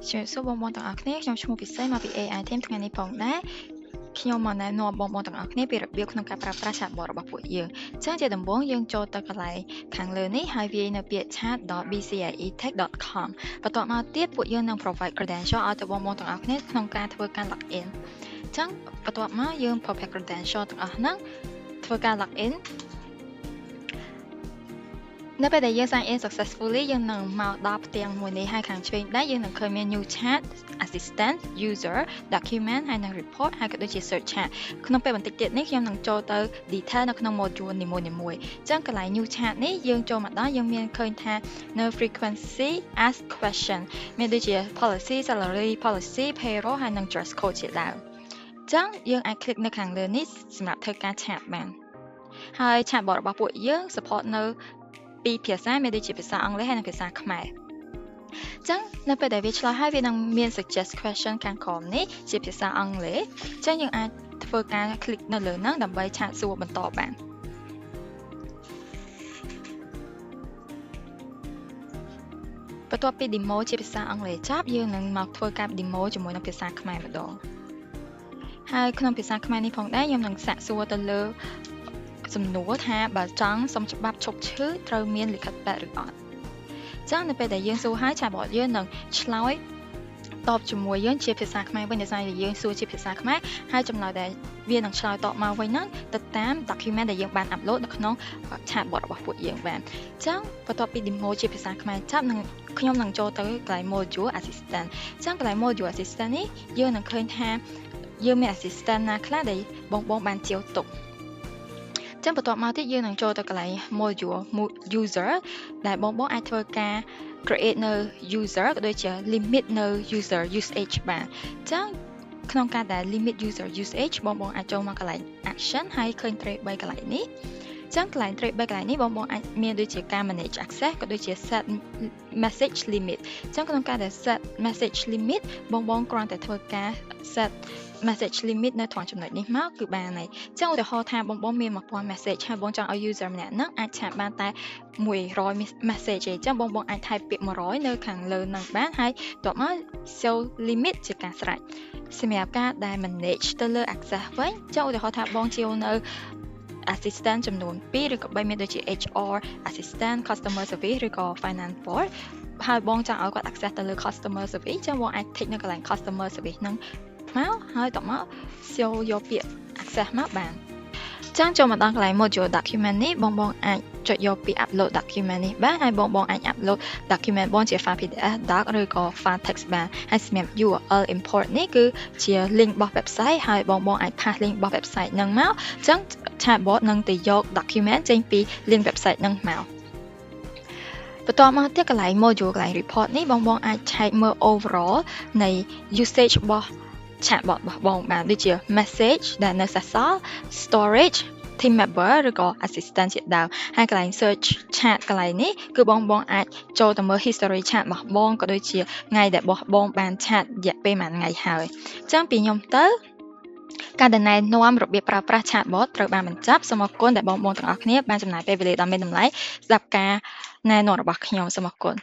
Chuyện số bong bóng tặng ạc nè, trong chung một PC mà bị AI thêmថ្ងៃនេះផងដែរខ្ញុំមកណែនាំបងទាំងអស់គ្នាពីរបៀបក្នុងការប្រើប្រាស់ chatbot របស់ពួកយើងអញ្ចឹងជាដំបូងយើងចូលទៅកន្លែងខាងលើនេះហើយវាយនៅពាក្យ chat.bcaetech.com បន្ទាប់មកទៀតពួកយើងនឹង provide credential ឲ្យទៅបងទាំងអស់គ្នាក្នុងការធ្វើការ login អញ្ចឹងបន្ទាប់មកយើង provide credential ទាំងអស់ហ្នឹងធ្វើការ login នៅពេលដែលយើង sign in successfully យើងនឹងមកដល់ផ្ទាំងមួយនេះហើយខាងឆ្វេងដែរយើងនឹងឃើញមាន new chat assistant user document ហើយនឹង report ហើយក៏ដូចជា search chat ក្នុងពេលបន្តិចទៀតនេះខ្ញុំនឹងចូលទៅ detail នៅក្នុង module នីមួយៗអញ្ចឹងកន្លែង new chat នេះយើងចូលមកដល់យើងមានឃើញថានៅ frequency ask question មានដូចជា policy salary policy payroll ហើយនឹង dress code ជាដើមអញ្ចឹងយើងអាច click នៅខាងលើនេះសម្រាប់ធ្វើការ chat បានហើយ chatbot របស់ពួកយើង support នៅពីភាសាមានដូចជាភាសាអង់គ្លេសហើយនិងភាសាខ្មែរអញ្ចឹងនៅពេលដែលវាឆ្លើយហើយវានឹងមាន suggest question ខាងក្រោមនេះជាភាសាអង់គ្លេសអញ្ចឹងយើងអាចធ្វើការ click នៅលើហ្នឹងដើម្បីឆាតសួរបន្តបានបន្ទាប់ពី demo ជាភាសាអង់គ្លេសចប់យើងនឹងមកធ្វើការ demo ជាមួយនឹងភាសាខ្មែរម្ដងហើយក្នុងភាសាខ្មែរនេះផងដែរខ្ញុំនឹងសាកសួរទៅលើសំណួរថាបើចង់សុំច្បាប់ឈប់ឈឺត្រូវមានលិខិតពេទ្យឬអត់អញ្ចឹងនៅពេលដែលយើងសួរហើយ chatbot យើងនឹងឆ្លើយតបជាមួយយើងជាភាសាខ្មែរវិញដោយសារតែយើងសួរជាភាសាខ្មែរហើយចំណុចដែលវានឹងឆ្លើយតបមកវិញហ្នឹងទៅតាម document ដែលយើងបាន upload នៅក្នុង chatbot របស់ពួកយើងបានអញ្ចឹងបន្ទាប់ពី demo ជាភាសាខ្មែរចប់នឹងខ្ញុំនឹងចូលទៅកន្លែង module assistant អញ្ចឹងកន្លែង module assistant នេះយើងនឹងឃើញថាយើងមាន assistant ណាខ្លះដែលបងបានជាវទុកចឹងបន្ទាប់មកទៀតយើងនឹងចូលទៅកន្លែង module user ដែលបងអាចធ្វើការ create នៅ user ក៏ដូចជា limit នៅ user usage បានចឹងក្នុងការដែល limit user usage បងអាចចូលមកកន្លែង action ហើយឃើញ tray 3កន្លែងនេះចឹងកន្លែង tray 3កន្លែងនេះបងអាចមានដូចជាការ manage access ក៏ដូចជា set message limit ចឹងក្នុងការដែល set message limit បងគ្រាន់តែធ្វើការ set message limit នៅត្រង់ចំណុចនេះមកគឺបានហើយចឹងឧទាហរណ៍ថាបងមាន 1000 message ហើយបងចង់ឲ្យ user ម្នាក់ហ្នឹងអាចឆាតបានតែ100 message ទេចឹងបងអាច type ពាក្យ100នៅខាងលើហ្នឹងបានហើយបន្ទាប់មក show limit ជាការស្រេចសម្រាប់ការដែល manage ទៅលើ access វិញចឹងឧទាហរណ៍ថាបងជាវនៅ assistant ចំនួន2ឬក៏3មានដូចជា HR assistant customer service ឬក៏ finance board ហើយបងចង់ឲ្យគាត់ access ទៅលើ customer service ចឹងបងអាច tick នៅកន្លែង customer service ហ្នឹងមកហើយតមក show យកពាក្យ access មកបានចឹងចូលមកដល់កន្លែង module document នេះបងអាចចុចយកពី upload document នេះបានហើយបងអាច upload document បងជា file PDF doc ឬក៏ file text បានហើយសម្រាប់ URL import នេះគឺជា link របស់ website ហើយបងអាច pass link របស់ website ហ្នឹងមកចឹង chatbot នឹងទៅយក document ចេញពី link website ហ្នឹងមកបន្ទាប់មកទៀតកន្លែង module កន្លែង report នេះបងអាចឆែកមើល overall នៃ usage របស់ chatbot របស់បងបានដូចជា message ដែលនៅសេសសល់ storage team member ឬក៏ assistant ជាដើមហើយកន្លែង search chat កន្លែងនេះគឺបងអាចចូលទៅមើល history chat របស់បងក៏ដូចជាថ្ងៃដែលបងបាន chat រយៈពេលមួយថ្ងៃហើយអញ្ចឹងពីខ្ញុំទៅការណែនាំរបៀបប្រើប្រាស់ chatbot ត្រូវបានបញ្ចប់សូមអរគុណដែលបងទាំងអស់គ្នាបានចំណាយពេលវេលាដ៏មានតម្លៃស្ដាប់ការណែនាំរបស់ខ្ញុំសូមអរគុណ